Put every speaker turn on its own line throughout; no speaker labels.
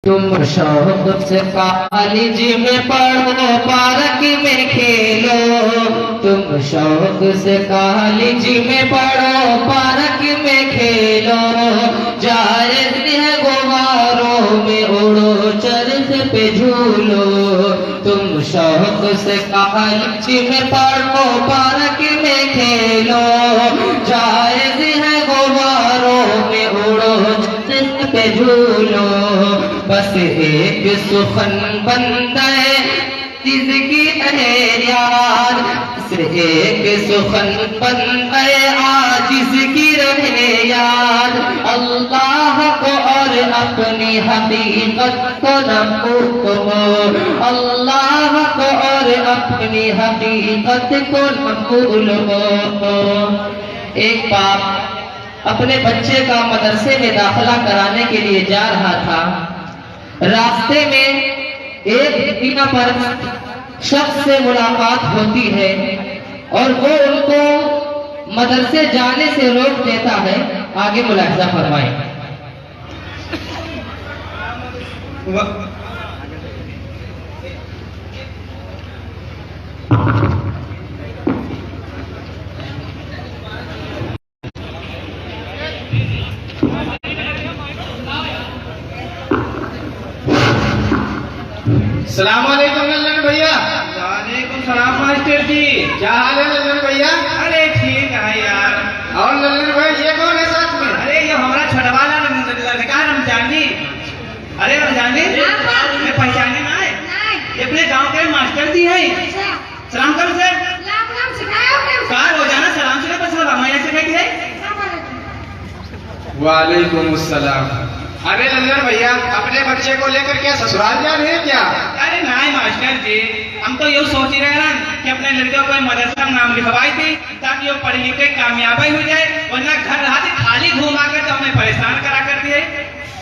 तुम शौक से कॉलेज में पढ़ो पार्क में खेलो, तुम शौक से कॉलेज में पढ़ो पार्क में खेलो, जायज है गुब्बारों में उड़ो चर्च पे झूलो। तुम शौक से कॉलेज में पढ़ो पार्क में खेलो, जायज है गुब्बारों में उड़ो चर्च पे झूलो। बस एक सुखन बंदे जिसकी रहे याद, बस एक सुखन बंदे आज जिसकी रहे याद। अल्लाह को और अपनी हकीकत को न भूलो, अल्लाह को और अपनी हकीकत को न भूलो। एक बाप अपने बच्चे का मदरसे में दाखिला कराने के लिए जा रहा था। रास्ते में एक बिना पर शख्स से मुलाकात होती है और वो उनको मदरसे जाने से रोक देता है। आगे मुलाहिजा फरमाएं।
सलाम वालेकुम लल्लन भैया।
वालेकुम सलाम मास्टर जी।
क्या हाल है लल्लन भैया?
अरे ठीक है यार।
और लल्लन भाई ये कौन है साथ में?
अरे ये हमारा छोटवा लड़का रमजान जी। अरे रमजान जी मैं पहचाने ना है, ये अपने गांव के मास्टर जी है। सलाम करो सर। कार रोजाना सलाम से बस रामायण से बैठी है।
वालेकुम अस्सलाम। अरे लल्लन भैया अपने बच्चे को लेकर क्या ससुराल जा रहे हैं क्या?
अरे नहीं मास्टर जी, हम तो ये सोच ही रहे हैं कि अपने लड़के को मदरसा में नाम लिखवाई थी ताकि वो पढ़ लिख के कामयाबी हो जाए, वरना घर रहा खाली घुमा कर तो हमें परेशान करा कर दिए।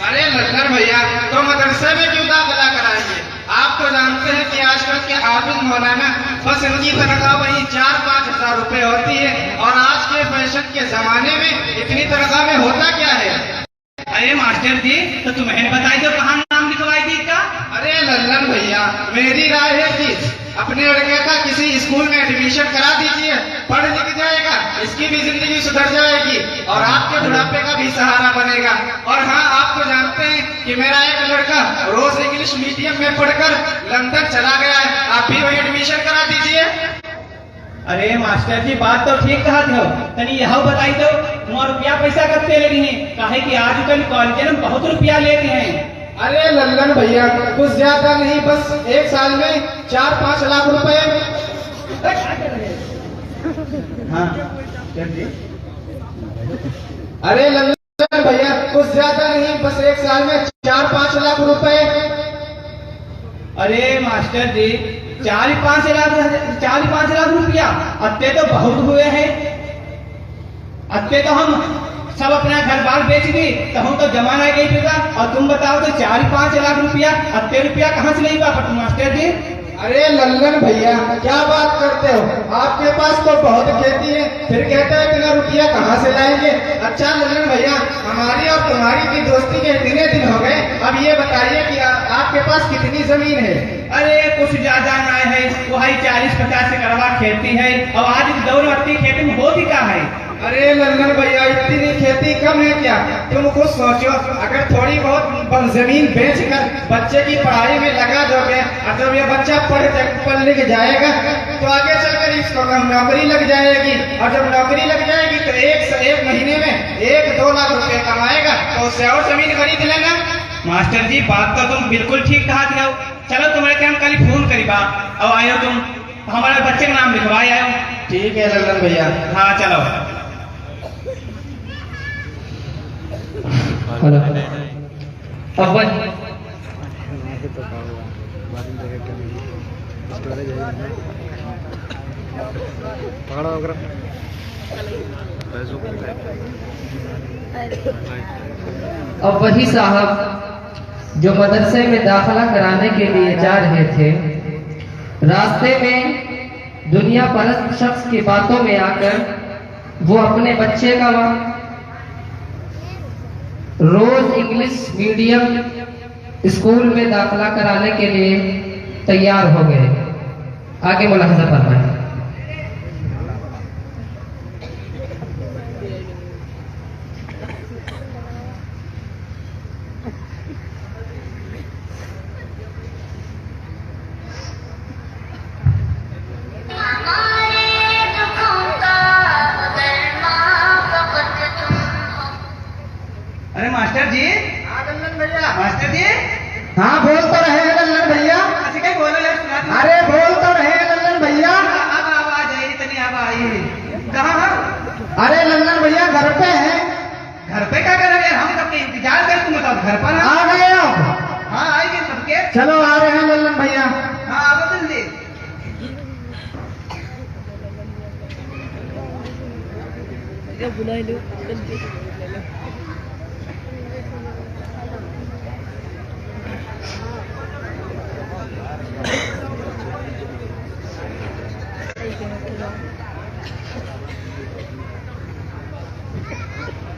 अरे लल्लन भैया तो मदरसे में क्यों दाखिला कराएंगे? आप तो जानते हैं कि आजकल के हाफिज मौलाना बस इनकी तनख्वाह वही 4-5 हजार रुपए होती है, और आज के फैशन के जमाने में इतनी तनख्वाह में होता क्या है?
अरे मास्टर जी तो तुम्हें बताई दो कहाँ नाम लिखवाई थी का?
अरे लल्लन भैया मेरी राय है कि अपने लड़के का किसी स्कूल में एडमिशन करा दीजिए, पढ़ लिख जाएगा, इसकी भी जिंदगी सुधर जाएगी और आपके बुढ़ापे का भी सहारा बनेगा। और हाँ आप तो जानते हैं कि मेरा एक लड़का रोज इंग्लिश मीडियम में पढ़कर लंदन चला गया है, आप भी वही एडमिशन करा दीजिए।
अरे मास्टर जी बात तो ठीक कहा थे, तनी यह बताई दो तुम रुपया पैसा कत्ते ले रही हैं? काहे कि आजकल कॉलेज में बहुत रुपया लेते हैं।
अरे लल्लन भैया कुछ ज्यादा नहीं, बस एक साल में 4-5 लाख रुपए।
हाँ
अरे लल्लन भैया कुछ ज्यादा नहीं, बस एक साल में 4-5 लाख रुपए।
अरे मास्टर जी 4-5 लाख रुपया अत्ते तो बहुत हुए हैं। अत्ते तो हम सब अपना घर बार बेच दी तो हम तो जमा नहीं गई पिता, और तुम बताओ तो 4-5 लाख रुपया अत्ते रुपया कहाँ से नहीं वापस मास्टर जी?
अरे लल्लन भैया क्या बात करते हो, आपके पास तो बहुत खेती है, फिर कहते हैं इतना रुपया कहाँ से लाएंगे? अच्छा लल्लन भैया हमारी और तुम्हारी भी दोस्ती के इतने दिन हो गए, अब ये बताइए कि आपके पास कितनी जमीन है?
अरे कुछ ज्यादा नहीं है, वही 40-50 एकड़वा खेती है, और आज इस दौर में खेती में हो भी क्या है?
अरे लल्लन भैया इतनी खेती कम है क्या? तुम खुद सोचो, अगर थोड़ी बहुत जमीन बेचकर बच्चे की पढ़ाई में लगा दोगे और जब ये बच्चा पढ़ लिख जाएगा तो आगे चलकर इसको नौकरी लग जाएगी, और जब नौकरी लग जाएगी तो एक महीने में 1-2 लाख रुपए कमाएगा, तो उससे और जमीन खरीद लेना।
मास्टर जी बात तो तुम बिल्कुल ठीक कहा थे। चलो तुम्हारे क्या हम कल फोन करीबा और आयो तुम हमारे बच्चे का नाम लिखवाए आयो।
ठीक है लल्लन भैया।
हाँ चलो।
अब वही साहब जो मदरसे में दाखिला कराने के लिए जा रहे थे, रास्ते में दुनिया परस्त शख्स की बातों में आकर वो अपने बच्चे का रोज इंग्लिश मीडियम स्कूल में दाखिला कराने के लिए तैयार हो गए। आगे मुलाहिजा फरमाएं।
अरे मास्टर जी,
हाँ लल्लन भैया।
मास्टर जी,
हाँ बोल तो रहे हैं लल्लन भैया।
ऐसे क्या बोलो यार, सुना दो।
अरे बोल तो रहे हैं लल्लन भैया।
अब आवाज आई तनी, अब आई। कहाँ हो?
अरे लल्लन भैया घर पे हैं।
घर पे क्या कर रहे हैं? हम सबके इंतजार कर, तुम बताओ घर पर
आ गए आप?
हाँ आएंगे सबके।
चलो आ रहे हैं लल्लन भैया।
हाँ आओ जल्दी।
बुला लो जल्दी।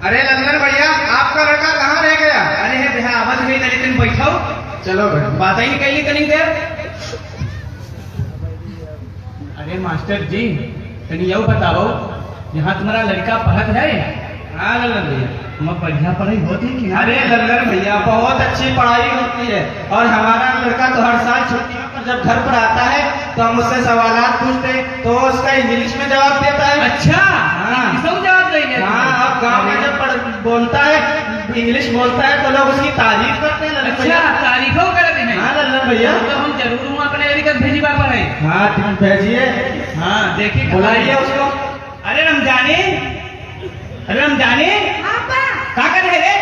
अरे लल्लन भैया आपका लड़का कहाँ रह गया?
अरे है भैया, आवाज हुई ना, लेकिन बैठो,
चलो भाई।
बात ही निकली कहीं देर। अरे मास्टर जी, तनी यू बताओ, यहाँ तुम्हारा लड़का पढ़त है?
हाँ लल्लन भैया।
मैं बढ़िया पढ़ाई होती है कि नहीं?
अरे लल्लन भैया बहुत अच्छी पढ़ाई होती है और हमारा लड़का तो हर साल छुट्टियों पर जब घर पर आता है तो हम उससे सवालात पूछते हैं तो वो उसका इंग्लिश में जवाब देता है।
अच्छा,
हाँ।
सब जवाब देंगे।
हाँ अब गांव में जब बोलता है इंग्लिश बोलता है तो लोग उसकी तारीफ करते हैं लल्लन
अच्छा,
भैया।
तारीफों करते हैं।
हाँ लल्लन भैया।
तो हम जरूर हूँ अपने लड़का भेजवा पढ़े।
हाँ तुम भेजिए।
हाँ देखिए,
बुलाइए उसको।
अरे रमजानी, अरे रमजानी, क्या कर रहे रे?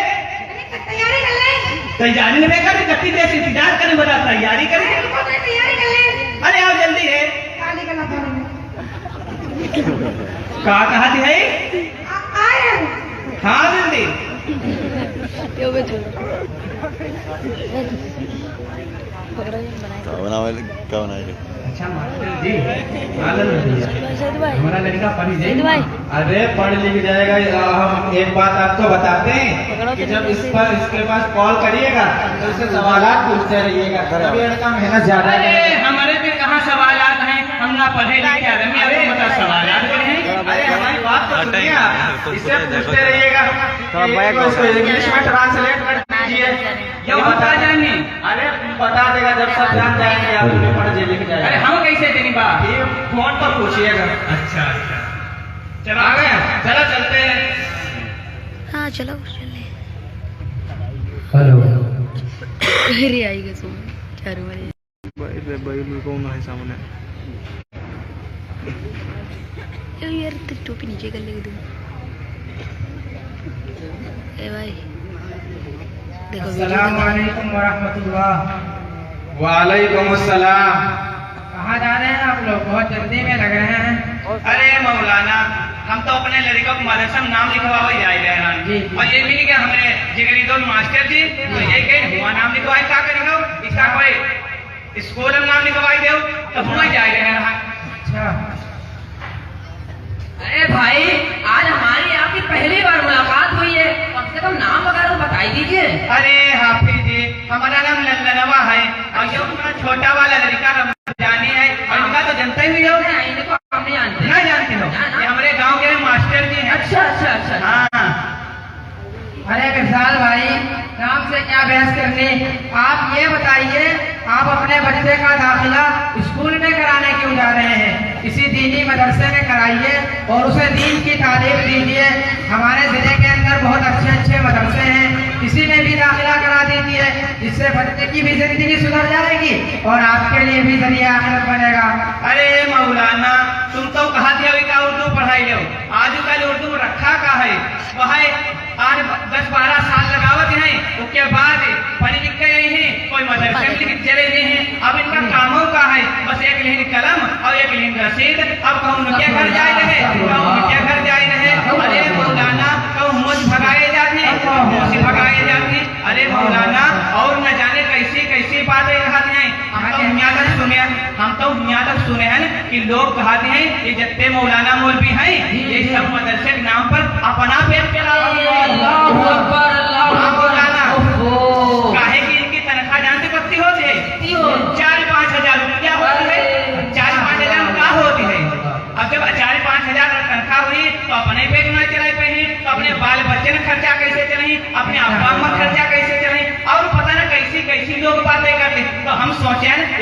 तैयारी कर ले।
तैयारी नहीं कर, कत्ती देर से इंतजार करने बता, तैयारी करें।
तैयारी कर ले।
अरे आओ जल्दी है।
काली गला पानी में।
कहा थी है?
आए।
हाँ जल्दी।
यो बेचो। पकड़ो ये बनाए।
अच्छा मास्टर जी, हमारा लड़का पढ़ी जाए।
अरे पढ़ लिख जाएगा। हम एक बात आपको बताते हैं कि जब इसके पास कॉल करिएगा तो उससे सवालात पूछते रहिएगा, तब ये लड़का मेहनत ज्यादा
अरे
करेगा।
हमारे पे कहाँ सवालात हैं? हम ना पढ़े लिखे आदमी, आपको बता सवालात हैं?
अरे हमारी बात तो सुनिए, इससे पूछते रहिएगा कि उसको इंग्लिश में ट्रांसलेट कर दीजिए।
ये बता जाएंगे।
अरे बता देगा जब सब जान जाएंगे आप भी पढ़ लिख
अरे
जाएगा।
हम कैसे देनी बात?
ये फोन पर पूछिएगा।
अच्छा अच्छा, चलो आ गए, चलो चलते हैं।
हाँ चलो चले।
हेलो।
अरे आएगा सुन चार बजे। यार तेरी टोपी नीचे कर लेगी तुम। ए भाई देखो
अस्सलाम वालेकुम वरहमतुल्लाह। वालेकुम अस्सलाम।
कहाँ जा रहे हैं आप लोग? बहुत जल्दी में लग रहे हैं। अरे मौलाना, हम तो अपने लड़का को मदरसा में नाम लिखवावे जा रहे हैं और ये मिल गया हमें जिगरी दो मास्टर जी, तो ये कहे हुआ नाम लिखवाए क्या करेंगे? इसका कोई स्कूल में नाम लिखवाई दो तो हुआ जा रहे हैं। अच्छा,
अरे भाई, आज हमारी आपकी पहली बार मुलाकात हुई है, कम से कम नाम वगैरह बताई दीजिए।
अरे हाफिज जी, हमारा नाम लल्लनवा है और ये हमारा छोटा वाला लड़का रमजानी है और इनका तो जानते ही हो।
नहीं, इनको हम नहीं जानते।
ना जानते हो? ये हमारे गांव के मास्टर जी हैं।
अच्छा अच्छा अच्छा।
हाँ।
अरे विशाल भाई, नाम से क्या बहस करनी। आप ये बताइए, आप अपने बच्चे का दाखिला स्कूल में कराने क्यों जा रहे हैं? इसी दीनी मदरसे में कराइए और उसे दीन की तालीम दीजिए। हमारे जिले के अंदर बहुत अच्छे अच्छे मदरसे हैं, इसी में भी दाखिला करा दीजिए, जिससे बच्चे की भी जिंदगी सुधर जाएगी और आपके लिए भी जरिया आखिरत बनेगा।
अरे मौलाना, तुम तो कहा थे अभी का उर्दू पढ़ाई लो, आजकल उर्दू रखा का है वह आज 10-12 साल लगावत हैं, उसके बाद पढ़ लिख के गए हैं, कोई मदरसे में लिख चले गए हैं। अब इनका कामों का है बस एक लिखी कलम और एक लिखी रसीद। अब कहूँ उनके घर जाए रहे, कहूँ उनके घर जाए रहे। अरे मौलाना, कहूँ मुझ भगाए जाते, मुझ भगाए जाते। अरे मौलाना, और न जाने कैसी कैसी बातें कहते हैं। हम तो यहाँ तक सुने हैं कि लोग कहते हैं ये जितने मौलाना मौलवी हैं ये सब मदरसे के नाम पर अपना पेट चला रहे हैं।
अल्लाहू अकबर, अल्लाहू
हाँ
अकबर।
मौलाना,
ओहो।
काहे कि इनकी तनख्वाह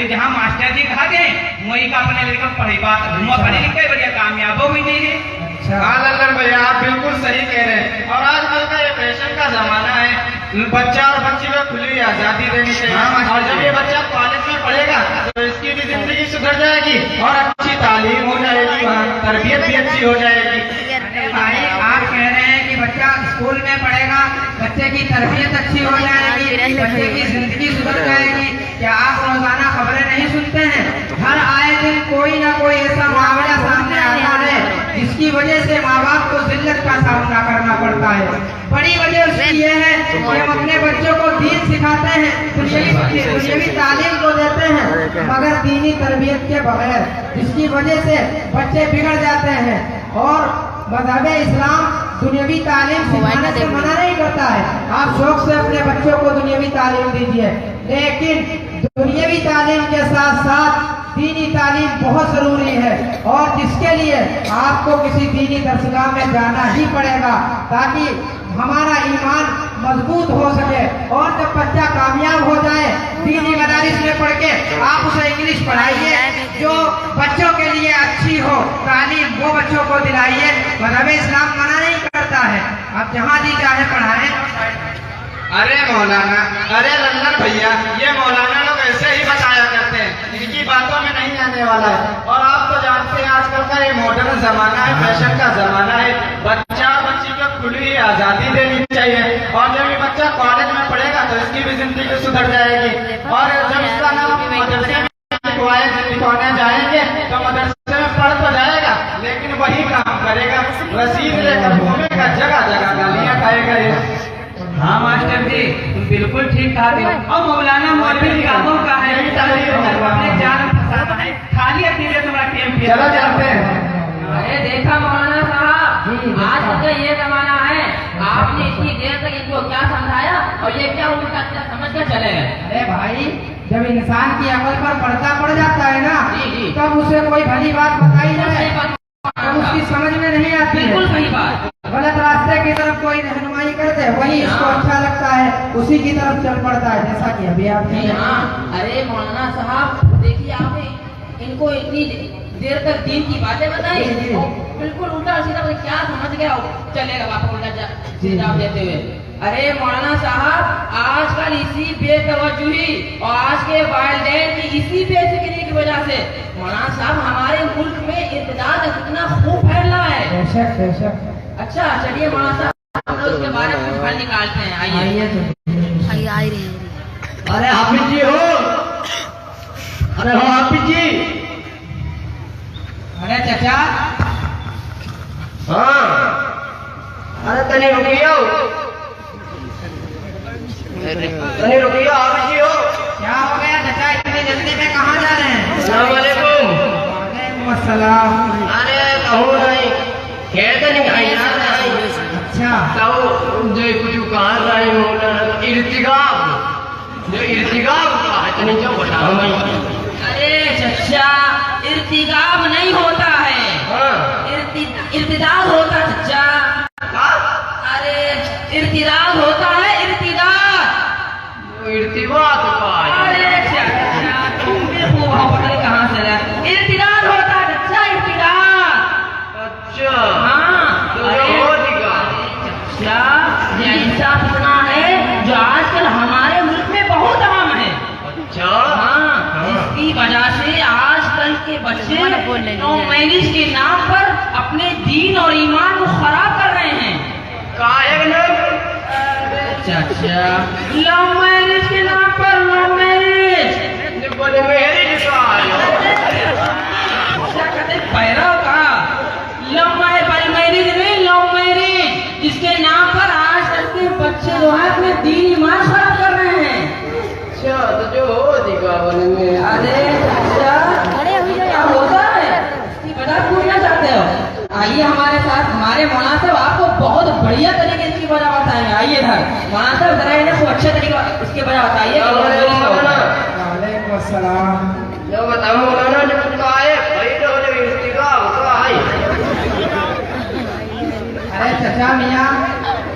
कि जहाँ मास्टर जी कहा गए वही का अपने लड़का पढ़े बात पढ़े लिखे बढ़िया कामयाब हो भी नहीं है।
हाँ लल्लन भैया आप बिल्कुल सही कह रहे हैं। और आजकल का ये फैशन का जमाना है, बच्चा और बच्ची को खुली आजादी देनी चाहिए। और जब ये बच्चा कॉलेज में पढ़ेगा तो इसकी भी जिंदगी सुधर जाएगी और अच्छी तालीम हो जाएगी, तरबियत भी अच्छी हो जाएगी।
भाई आप कह रहे हैं कि बच्चा स्कूल में पढ़ेगा, बच्चे की तरबियत अच्छी हो जाएगी, बच्चे की जिंदगी सुधर जाएगी। क्या आप रोजाना खबरें नहीं सुनते हैं? हर आए दिन कोई ना कोई ऐसा मामला सामने आता है जिसकी वजह से माँ बाप को जिल्लत का सामना करना पड़ता है। बड़ी वजह उसकी ये है कि हम अपने बच्चों को दीन सिखाते हैं, दुनियावी तालीम को देते हैं, मगर दीनी तरबियत के बगैर, जिसकी वजह से बच्चे बिगड़ जाते हैं। और मज़हब इस्लाम दुनियावी तालीम सिखाने से मना नहीं करता है। आप शौक से अपने बच्चों को दुनियावी तालीम दीजिए, लेकिन दुनियावी तालीम के साथ साथ दीनी तालीम बहुत जरूरी है, और जिसके लिए आपको किसी दीनी दरसगाह में जाना ही पड़ेगा ताकि हमारा ईमान मजबूत हो सके। और जब बच्चा कामयाब हो जाए दीनी मदारिस में पढ़ के, आप उसे इंग्लिश पढ़ाइए जो बच्चों के लिए अच्छी हो तालीम, वो बच्चों को दिलाइए। मज़हब इस्लाम मना नहीं करता है, आप जहाँ जी चाहे पढ़ाएं।
अरे मौलाना, अरे लल्लन भैया, ये मौलाना लोग ऐसे ही बताया करते हैं, इनकी बातों में नहीं आने वाला है। और आप तो जानते हैं आजकल का ये मॉडर्न जमाना है, फैशन का जमाना है, बच्चा और बच्ची को खुली आजादी देनी चाहिए। और जब ये बच्चा कॉलेज में पढ़ेगा तो इसकी भी जिंदगी सुधर जाएगी। और जब इसका नाम मदरसे में लिखवाने जाएंगे तो मदरसे में पढ़ तो जाएगा, लेकिन वही काम करेगा, रसीद लेकर घूमेगा, जगह जगह गालियां खाएगा ये।
हाँ मास्टर जी तुम बिल्कुल ठीक कहा थे। और मौलाना मौलवी निगाहों का है, अपने जान फंसाना है, खाली अपनी लिए तुम्हारा टेम किया।
चलो चलते हैं।
अरे देखा मौलाना साहब, आज का ये जमाना है, आपने इतनी देर तक इनको क्या समझाया और ये क्या उल्टा समझ कर चले गए।
अरे भाई, जब इंसान की अकल पर पर्दा पड़ जाता है ना,
जी।
तब उसे कोई भली बात बताई जाए तब उसकी समझ में नहीं आती है।
बिल्कुल सही बात।
गलत रास्ते की तरफ कोई रहनुमाई करते हैं, वही इसको अच्छा लगता है, उसी की तरफ चल पड़ता है, जैसा कि अभी आपने।
हाँ, अरे मौलाना साहब देखिए, आपने इनको इतनी देर तक दीन की बातें बताई, बिल्कुल उल्टा सीधा क्या समझ गया, चलेगा वापस उल्टा जवाब देते हुए। अरे मौलाना साहब, आजकल इसी बेतवज्जुही और आज के वालिदैन की इसी बेफिक्री की वजह से मौलाना साहब हमारे मुल्क में इर्तिदाद कितना खूब फैल रहा है।
बेशक बेशक।
अच्छा चलिए मौलाना साहब, हम लोग इसके बारे में हल निकालते हैं। आइए।
आ रही है।
अरे हाफिज जी हो, अरे हो हाफिज जी।
अरे चाचा,
हाँ, अरे तने रुकियो, तने रुकियो हाफिज जी हो।
क्या हो गया चाचा, इतनी जल्दी में कहाँ जा रहे हैं?
अस्सलाम वालेकुम।
वालेकुम अस्सलाम।
अरे कहूँ नहीं, कहते नहीं भाई यार नहीं।
अच्छा,
तो जो कुछ कहा रहे हो इर्तिगाब, जो इर्तिगाब का है तने जो बताओ मैं।
अरे चचा, इर्तिगाब नहीं होता है,
हाँ,
इर्तिदाद होता है चचा। अरे इर्तिदाद होता है, इर्तिदाद।
इर्तिबात का है।
अरे चचा, तुम भी खूब पता कहाँ से रहे। इर्तिदाद होता है चचा, इर्तिदाद।
अच्छा,
हाँ,
तो जो हो दिखा।
चचा, ये ऐसा फितना है जो आजकल हमारे मुल्क में बहुत आम है।
अच्छा,
हाँ, इसकी वजह से आजकल के बच्चे नो मैरिज के नाम पर अपने दीन और ईमान को खराब कर रहे हैं।
काहे न?
चाचा, लव मैरिज के नाम पर लव मैरिज।
बोले मेरी का
क्या कहते पैरव का लव मैरिज नहीं, लव मैरिज, जिसके नाम पर आजकल के बच्चे जो है अपने दीन ईमान खराब कर रहे हैं।
अच्छा, तो जो हो दिखा बोले में।
अरे चाचा, क्या होता है इसकी वजह पूछना चाहते हो? आइए हमारे साथ, हमारे मौलाना साहब आपको बहुत बढ़िया तरीके इसकी वजह बताएंगे। आइए इधर मौलाना साहब, जरा इन्हें खूब अच्छे तरीके इसकी वजह बताइए।
वालेकुम अस्सलाम।
जो बताओ मौलाना, जो कुछ कहा है भाई तो बोले इर्तिगाब का है।
अरे चाचा मियाँ,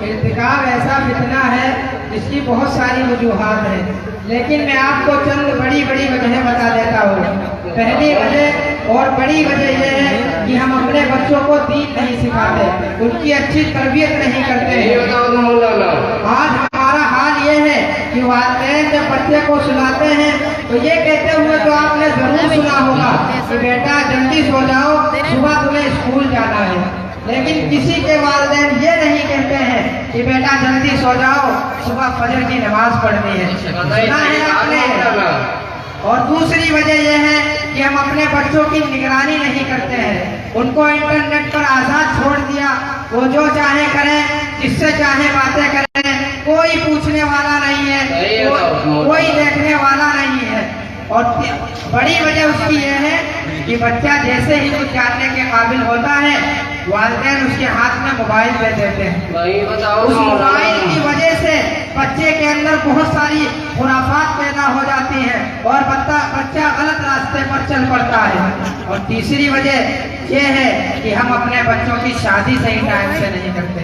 इर्तिकाब ऐसा फितना है इसकी बहुत सारी वजूहात हैं, लेकिन मैं आपको चंद बड़ी बड़ी वजह बता देता हूँ। पहली वजह और बड़ी वजह यह है कि हम अपने बच्चों को दीन नहीं सिखाते, उनकी अच्छी तरबियत नहीं करते हैं। आज हमारा हाल ये है कि वालिदैन जब बच्चे को सुलाते हैं तो ये कहते हुए तो आपने जरूर सुना होगा कि बेटा जल्दी सो जाओ, सुबह तुम्हें स्कूल जाना है। लेकिन किसी के वालिदैन ये नहीं कहते हैं कि बेटा जल्दी सो जाओ, सुबह फजर की नमाज पढ़नी है। सुना है आपने? और दूसरी वजह यह है कि हम अपने बच्चों की निगरानी नहीं करते हैं, उनको इंटरनेट पर आजाद छोड़ दिया, वो जो चाहे करें, जिससे चाहे बातें करें, कोई पूछने वाला नहीं है, कोई देखने वाला नहीं है। और बड़ी वजह उसकी यह है कि बच्चा जैसे ही कुछ जानने के काबिल होता है, वालिदैन उसके हाथ में मोबाइल दे देते हैं। उस मोबाइल की वजह से बच्चे के अंदर बहुत सारी खुराफात पैदा हो जाती हैं और बच्चा गलत रास्ते पर चल पड़ता है। और तीसरी वजह यह है कि हम अपने बच्चों की शादी सही टाइम से नहीं करते।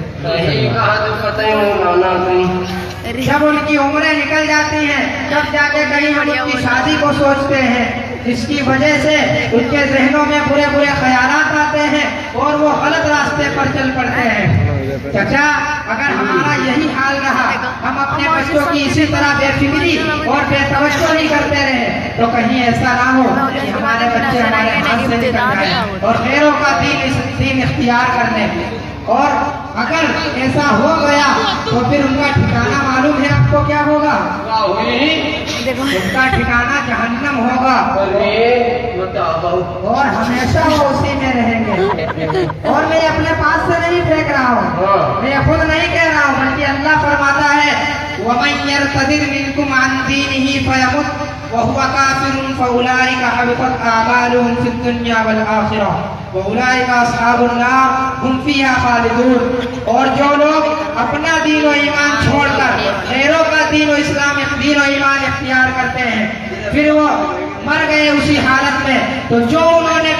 जब उनकी उम्रें निकल जाती हैं तब जाके कहीं हम उनकी शादी को सोचते हैं, जिसकी वजह से उनके जहनों में बुरे बुरे ख्यालात आते हैं और वो गलत रास्ते पर चल पड़ते हैं। चाचा, अगर हमारा यही हाल रहा, हम अपने बच्चों की इसी तरह बेफिक्री और बेतवज्जो नहीं करते रहे, तो कहीं ऐसा ना हो कि हमारे बच्चे हमारे हाथ से निकल जाएं और गैरों का दीन इख्तियार कर लें। और अगर ऐसा हो गया तो फिर उनका ठिकाना मालूम है आपको क्या होगा? उनका ठिकाना जहन्नम होगा और हमेशा वो उसी में रहेंगे। और मैं अपने पास से नहीं फेंक रहा हूँ, मैं खुद नहीं कह रहा हूँ, बल्कि अल्लाह फरमाता है वमन यर्तदिद मिनकुम अन दीनिही फयमुत वहुवा काफिरुन फउलाइका हबितत आमालुहुम फिद दुनिया वल आखिरह वउलाइका अस्हाबुन नार हुम फीहा खालिदून। और जो लोग अपना दीन और ईमान छोड़कर गैरों का दीन और ईमान इख्तियार करते हैं, फिर वो मर गए उसी हालत में, तो जो उन्होंने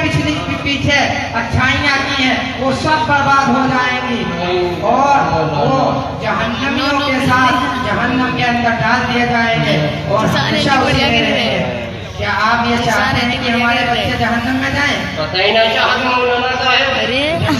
पीछे अच्छाइयाँ की हैं वो सब बर्बाद हो जाएंगी और वो जहन्नमियों के साथ जहन्नम के अंदर डाल दिए जाएंगे और हमेशा उसी में रहेंगे। क्या आप ये चाहते हैं कि हमारे बच्चे जहन्नम में जाएं?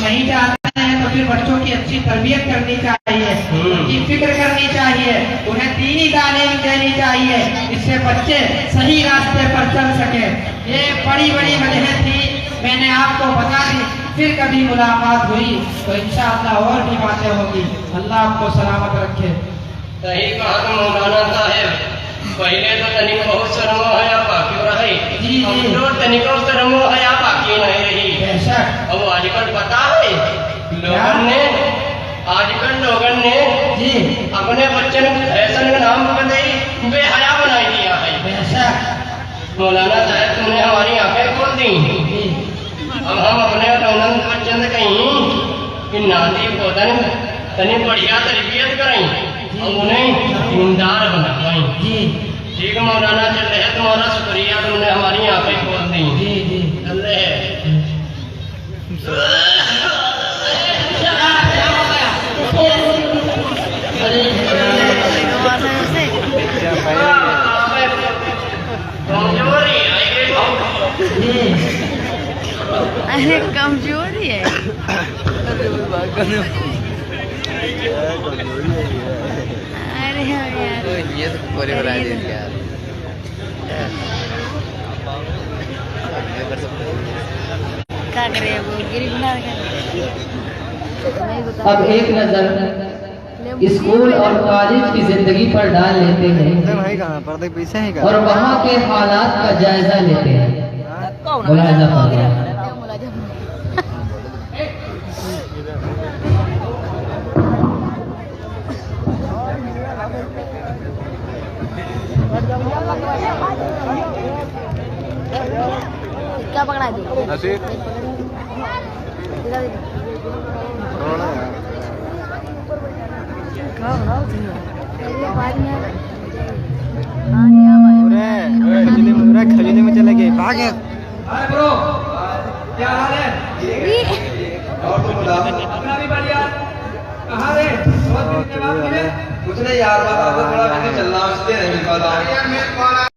नहीं चाहते हैं तो फिर बच्चों की अच्छी तरबियत करनी चाहिए, उनकी फिक्र करनी चाहिए, उन्हें दीनी तालीम देनी चाहिए, इससे बच्चे सही रास्ते पर चल सके। ये बड़ी बड़ी वजह थी, मैंने आपको बता दी। फिर कभी मुलाकात हुई तो इंशाअल्लाह और भी बातें होगी। अल्लाह आपको सलामत रखे।
सही कहा मौलाना साहब, पहले तो तनिक बहुत शर्मो है बाकी रही, तो तनिको शर्मो है बाकी नहीं रही।
बेशक।
अब आजकल पता है लोगन ने
जी
अपने बच्चे को फैशन का नाम बदल बेहया बनाई दिया है।
बेशक।
मौलाना साहब, तुमने हमारी आंखें खोल दी। अब हम अपने बच्चे से कहीं कि नाती पोतन तनी बढ़िया तरबियत करें और उन्हें ईमानदार बनाएं।
जी
ठीक मौलाना, चल रहे तुम्हारा शुक्रिया, तुमने हमारी आंखें खोल दी।
जी जी
चल रहे कमजोरी
अरे कमजोरी है। अरे यार
ये तो पूरी बना दी यार।
क्या करे वो गरीब बना
अब एक नजर स्कूल और कॉलेज की जिंदगी पर डाल लेते हैं और वहाँ के हालात का जायजा लेते हैं। मुलाहिजा फरमाएं।
क्या पकड़ा दी?
खरीदने में चले गए भागे।
अरे ब्रो, क्या हाल है?
और तुम बताओ।
अपना भी बढ़िया। कहाँ रे? बहुत दिन के बाद मिले।
कुछ नहीं यार, बस आज थोड़ा बिजी चल रहा हूँ, इसलिए नहीं मिल पाता हूँ।
यार मेरे कॉल